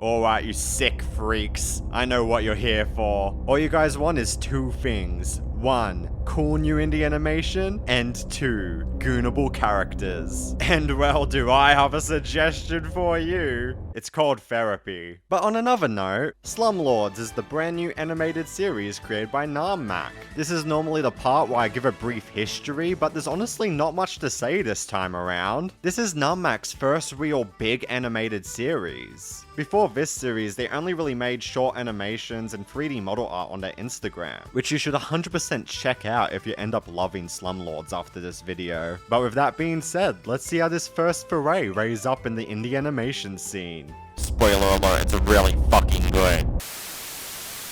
Alright, you sick freaks. I know what you're here for. All you guys want is two things. 1. Cool new indie animation, and 2. Goonable characters. And well, do I have a suggestion for you? It's called therapy. But on another note, Slumlordz is the brand new animated series created by Homage. This is normally the part where I give a brief history, but there's honestly not much to say this time around. This is Homage's first real big animated series. Before this series, they only really made short animations and 3D model art on their Instagram, which you should 100% check out if you end up loving Slumlordz after this video. But with that being said, let's see how this first foray raised up in the indie animation scene. Spoiler alert, it's really fucking good.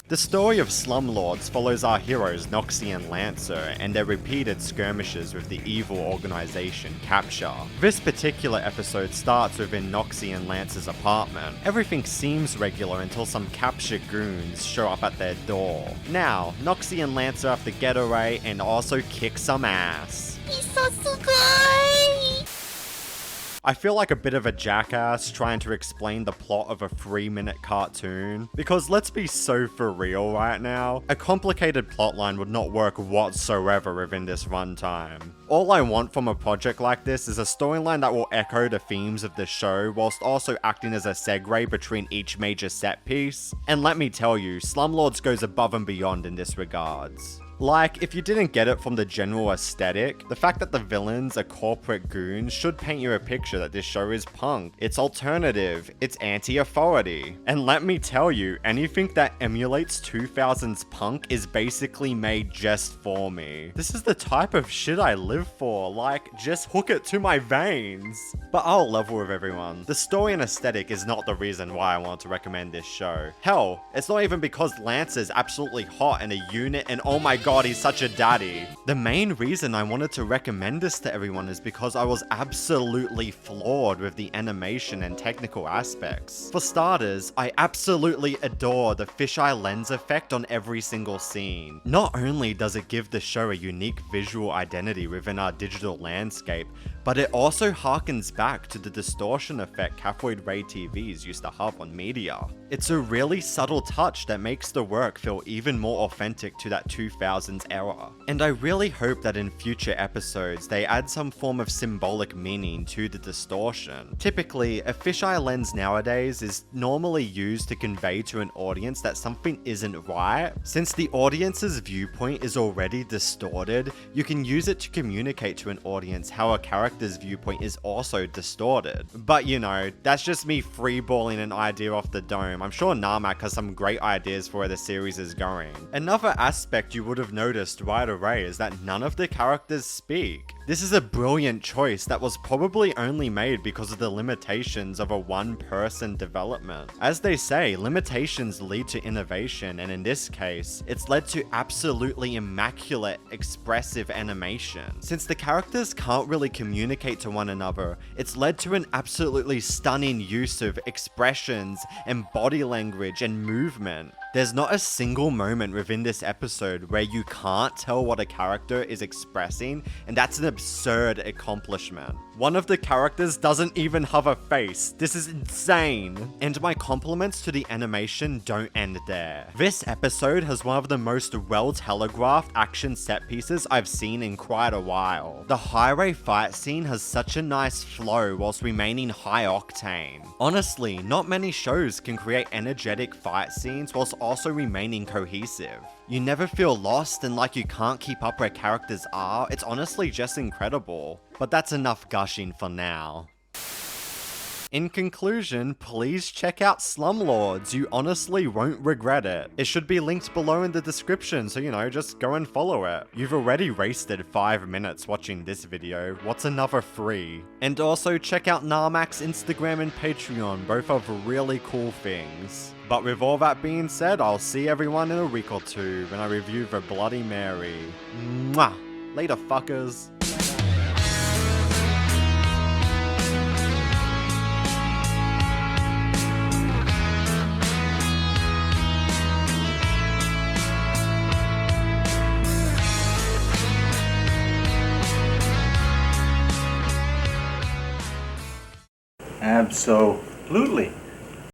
The story of Slumlordz follows our heroes Noxie and Lancer and their repeated skirmishes with the evil organization Capture. This particular episode starts within Noxie and Lancer's apartment. Everything seems regular until some Capture goons show up at their door. Now, Noxie and Lancer have to get away and also kick some ass. I feel like a bit of a jackass trying to explain the plot of a 3-minute cartoon, because let's be so for real right now, a complicated plotline would not work whatsoever within this runtime. All I want from a project like this is a storyline that will echo the themes of the show whilst also acting as a segue between each major set piece, and let me tell you, Slumlordz goes above and beyond in this regards. Like, if you didn't get it from the general aesthetic, the fact that the villains are corporate goons should paint you a picture that this show is punk, it's alternative, it's anti-authority. And let me tell you, anything that emulates 2000s punk is basically made just for me. This is the type of shit I live for, like, just hook it to my veins. But I'll level with everyone. The story and aesthetic is not the reason why I want to recommend this show. Hell, it's not even because Lancer's absolutely hot and a unit and oh my god, he's such a daddy. The main reason I wanted to recommend this to everyone is because I was absolutely floored with the animation and technical aspects. For starters, I absolutely adore the fisheye lens effect on every single scene. Not only does it give the show a unique visual identity within our digital landscape, but it also harkens back to the distortion effect cathode ray TVs used to have on media. It's a really subtle touch that makes the work feel even more authentic to that 2000s era. And I really hope that in future episodes they add some form of symbolic meaning to the distortion. Typically, a fisheye lens nowadays is normally used to convey to an audience that something isn't right. Since the audience's viewpoint is already distorted, you can use it to communicate to an audience how a character's viewpoint is also distorted. But you know, that's just me freeballing an idea off the dome. I'm sure Homage has some great ideas for where the series is going. Another aspect you would have noticed right away is that none of the characters speak. This is a brilliant choice that was probably only made because of the limitations of a one-person development. As they say, limitations lead to innovation, and in this case, it's led to absolutely immaculate, expressive animation. Since the characters can't really communicate to one another, it's led to an absolutely stunning use of expressions and body language and movement. There's not a single moment within this episode where you can't tell what a character is expressing, and that's an absurd accomplishment. One of the characters doesn't even have a face. This is insane. And my compliments to the animation don't end there. This episode has one of the most well-telegraphed action set pieces I've seen in quite a while. The highway fight scene has such a nice flow whilst remaining high octane. Honestly, not many shows can create energetic fight scenes whilst also remaining cohesive. You never feel lost and like you can't keep up where characters are. It's honestly just incredible. But that's enough gushing for now. In conclusion, please check out Slumlordz, you honestly won't regret it. It should be linked below in the description, so you know, just go and follow it. You've already wasted 5 minutes watching this video, what's another 3? And also check out Homage's Instagram and Patreon, both have really cool things. But with all that being said, I'll see everyone in a week or two when I review the Bloody Mary. Mwah! Later, fuckers. Absolutely.